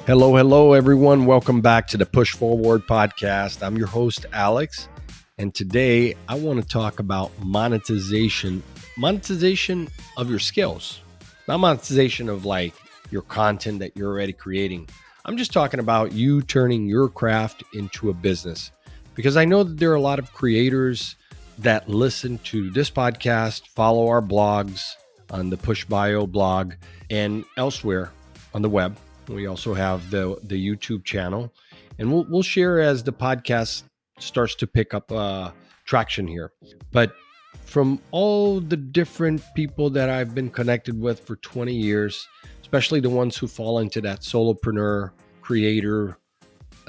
Hello, everyone. Welcome back to the Push Forward podcast. I'm your host, Alex, and today I want to talk about monetization of your skills, not monetization of like your content that you're already creating. I'm just talking about you turning your craft into a business, because I know that there are a lot of creators that listen to this podcast, follow our blogs on the Push Bio blog and elsewhere on the web. We also have the YouTube channel, and we'll share as the podcast starts to pick up traction here. But from all the different people that I've been connected with for 20 years, especially the ones who fall into that solopreneur creator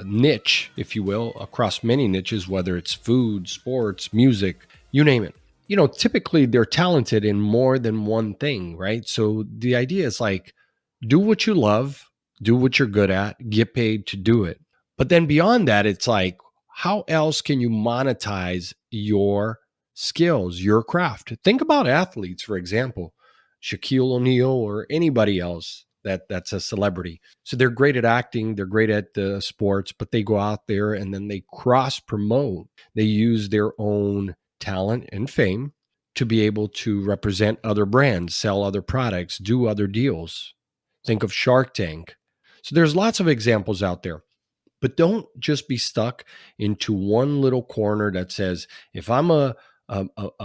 niche, if you will, across many niches, whether it's food, sports, music, you name it. You know, typically they're talented in more than one thing, right? So the idea is like, do what you love, do what you're good at, get paid to do it. But then beyond that, it's like, how else can you monetize your skills, your craft? Think about athletes, for example, Shaquille O'Neal or anybody else that's a celebrity. So they're great at acting, they're great at the sports, but they go out there and then they cross promote. They use their own talent and fame to be able to represent other brands, sell other products, do other deals. Think of Shark Tank. So there's lots of examples out there, but don't just be stuck into one little corner that says, if I'm a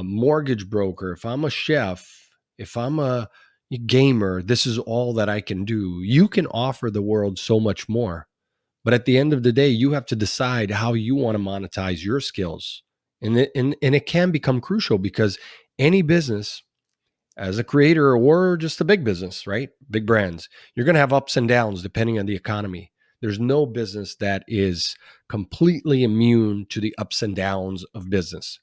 mortgage broker, if I'm a chef, if I'm a gamer, this is all that I can do. You can offer the world so much more. But at the end of the day, you have to decide how you want to monetize your skills. And it can become crucial, because any business, as a creator or just a big business, right? Big brands, you're going to have ups and downs depending on the economy. There's no business that is completely immune to the ups and downs of business.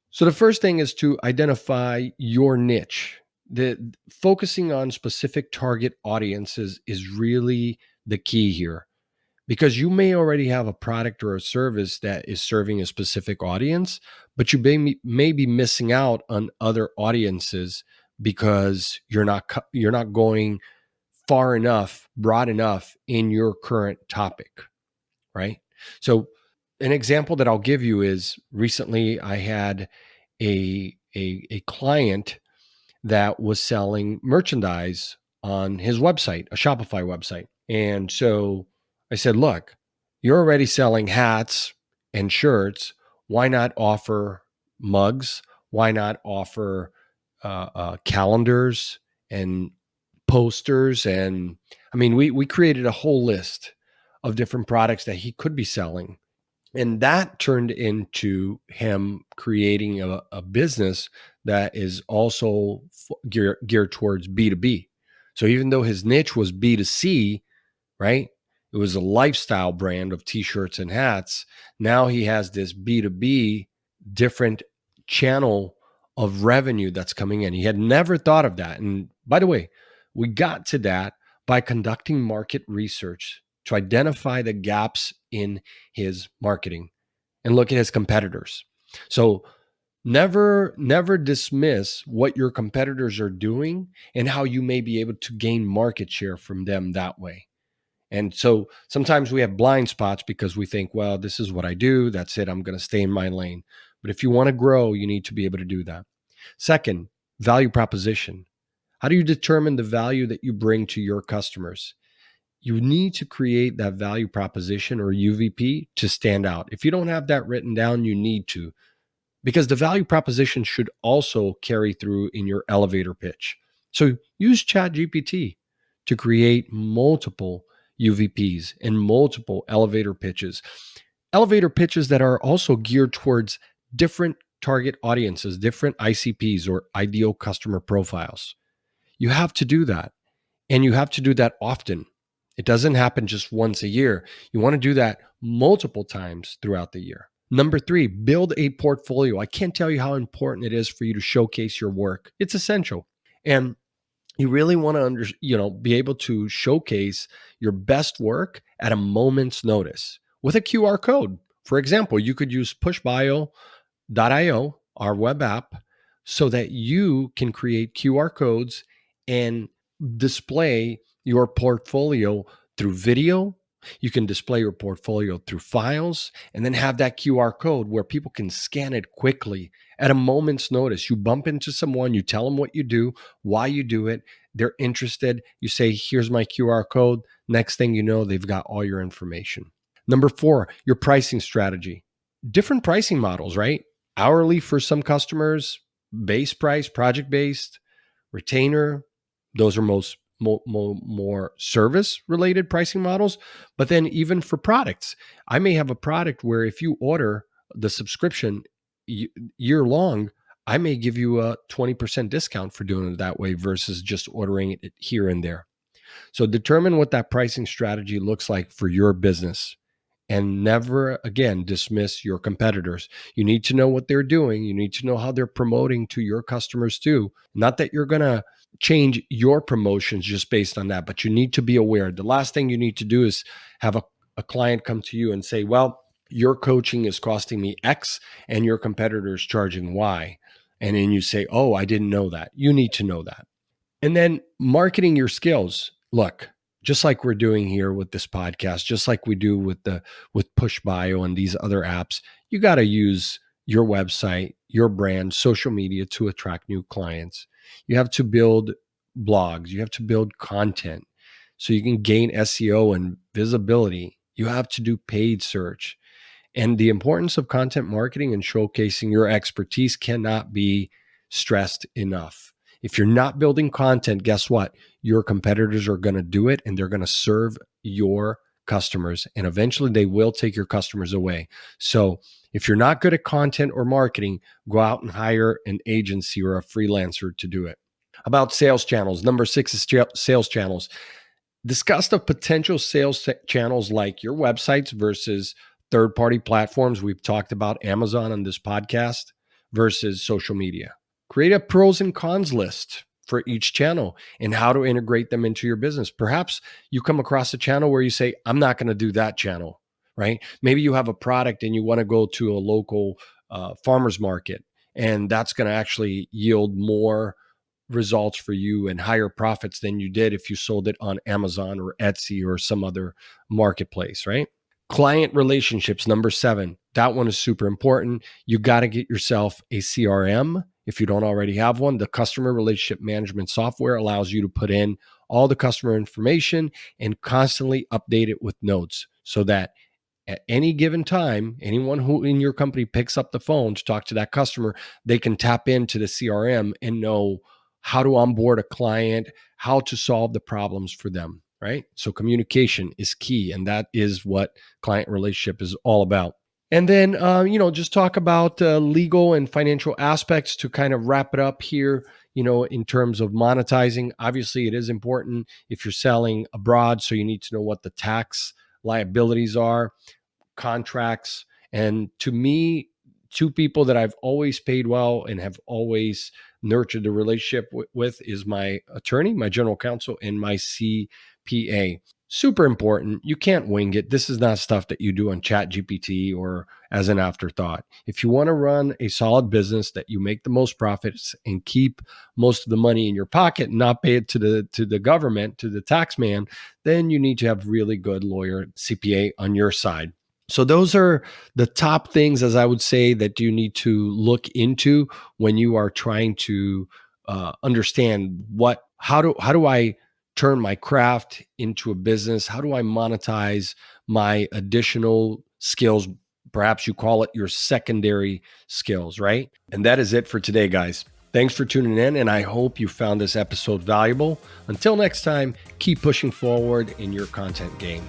So the first thing is to identify your niche. The focusing on specific target audiences is really the key here, because you may already have a product or a service that is serving a specific audience, but you may be missing out on other audiences because you're not going far enough, broad enough in your current topic, right? So an example that I'll give you is, recently I had a client that was selling merchandise on his website, a Shopify website. And so I said, look, you're already selling hats and shirts. Why not offer mugs? Why not offer calendars and posters? And I mean, we created a whole list of different products that he could be selling. And that turned into him creating a business that is also geared towards B2B. So even though his niche was B2C, right? It was a lifestyle brand of t-shirts and hats. Now he has this B2B different channel of revenue that's coming in. He had never thought of that. And by the way, we got to that by conducting market research to identify the gaps in his marketing and look at his competitors. So never dismiss what your competitors are doing and how you may be able to gain market share from them that way. And so sometimes we have blind spots because we think, well, this is what I do. That's it. I'm going to stay in my lane. But if you want to grow, you need to be able to do that. Second, value proposition. How do you determine the value that you bring to your customers? You need to create that value proposition, or UVP, to stand out. If you don't have that written down, you need to, because the value proposition should also carry through in your elevator pitch. So use ChatGPT to create multiple UVPs and multiple elevator pitches that are also geared towards different target audiences, different ICPs, or ideal customer profiles. You have to do that, and you have to do that often. It doesn't happen just once a year. You want to do that multiple times throughout the year. Number 3, build a portfolio. I can't tell you how important it is for you to showcase your work. It's essential. And you really want to be able to showcase your best work at a moment's notice with a QR code. For example, you could use pushbio.io, our web app, so that you can create QR codes and display your portfolio through video. You can display your portfolio through files and then have that QR code where people can scan it quickly at a moment's notice. You bump into someone, you tell them what you do, why you do it. They're interested. You say, here's my QR code. Next thing you know, they've got all your information. Number 4, your pricing strategy. Different pricing models, right? Hourly for some customers, base price, project based, retainer. Those are more service related pricing models. But then even for products, I may have a product where if you order the subscription year long, I may give you a 20% discount for doing it that way versus just ordering it here and there. So determine what that pricing strategy looks like for your business. And never again dismiss your competitors. You need to know what they're doing. You need to know how they're promoting to your customers too. Not that you're going to change your promotions just based on that, but you need to be aware. The last thing you need to do is have a client come to you and say, well, your coaching is costing me X and your competitor is charging Y. And then you say, oh, I didn't know that. You need to know that. And then marketing your skills. Look, just like we're doing here with this podcast, just like we do with Push Bio and these other apps, you got to use your website, your brand, social media to attract new clients. You have to build blogs, you have to build content so you can gain SEO and visibility. You have to do paid search. And the importance of content marketing and showcasing your expertise cannot be stressed enough. If you're not building content, guess what? Your competitors are going to do it and they're going to serve your customers. And eventually they will take your customers away. So if you're not good at content or marketing, go out and hire an agency or a freelancer to do it. About sales channels. Number 6 is sales channels. Discuss the potential sales channels like your websites versus third-party platforms. We've talked about Amazon on this podcast versus social media. Create a pros and cons list for each channel and how to integrate them into your business. Perhaps you come across a channel where you say, I'm not going to do that channel, right? Maybe you have a product and you want to go to a local farmer's market, and that's going to actually yield more results for you and higher profits than you did if you sold it on Amazon or Etsy or some other marketplace, right? Client relationships, number 7. That one is super important. You got to get yourself a CRM. If you don't already have one, the customer relationship management software allows you to put in all the customer information and constantly update it with notes so that at any given time, anyone who in your company picks up the phone to talk to that customer, they can tap into the CRM and know how to onboard a client, how to solve the problems for them, right? So communication is key, and that is what client relationship is all about. And then, just talk about legal and financial aspects to kind of wrap it up here, in terms of monetizing. Obviously, it is important if you're selling abroad, so you need to know what the tax liabilities are, contracts. And to me, 2 people that I've always paid well and have always nurtured the relationship with is my attorney, my general counsel, and my CPA. Super important. You can't wing it. This is not stuff that you do on ChatGPT or as an afterthought. If you want to run a solid business that you make the most profits and keep most of the money in your pocket and not pay it to the government, to the tax man, then you need to have really good lawyer, CPA on your side. So those are the top things, as I would say, that you need to look into when you are trying to understand how do I turn my craft into a business? How do I monetize my additional skills? Perhaps you call it your secondary skills, right? And that is it for today, guys. Thanks for tuning in, and I hope you found this episode valuable. Until next time, keep pushing forward in your content game.